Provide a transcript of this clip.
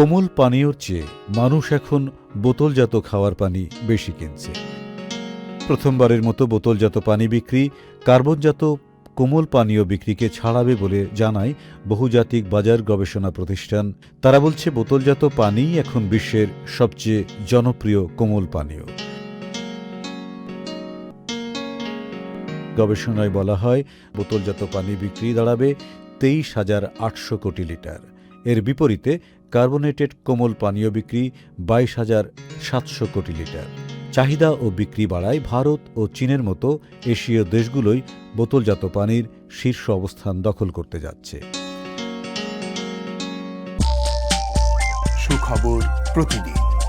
কোমল পানীয়র চেয়ে মানুষ এখন বোতলজাত খাওয়ার পানি বেশি কিনছে। প্রথমবারের মতো বোতলজাত পানি বিক্রি কার্বনজাত কোমল পানীয় বিক্রিকে ছাড়াবে বলে জানায় বহুজাতিক বাজার গবেষণা প্রতিষ্ঠান। তারা বলছে, বোতলজাত পানিই এখন বিশ্বের সবচেয়ে জনপ্রিয় কোমল পানীয়। গবেষণায় বলা হয়, বোতলজাত পানি বিক্রি দাঁড়াবে 23,800 কোটি লিটার। এর বিপরীতে কার্বোনেটেড কোমল পানীয় বিক্রি 22,700 কোটি লিটার। চাহিদা ও বিক্রি বাড়ায় ভারত ও চীনের মতো এশীয় দেশগুলোই বোতলজাত পানির শীর্ষ অবস্থান দখল করতে যাচ্ছে। সুখবর প্রতিদিন।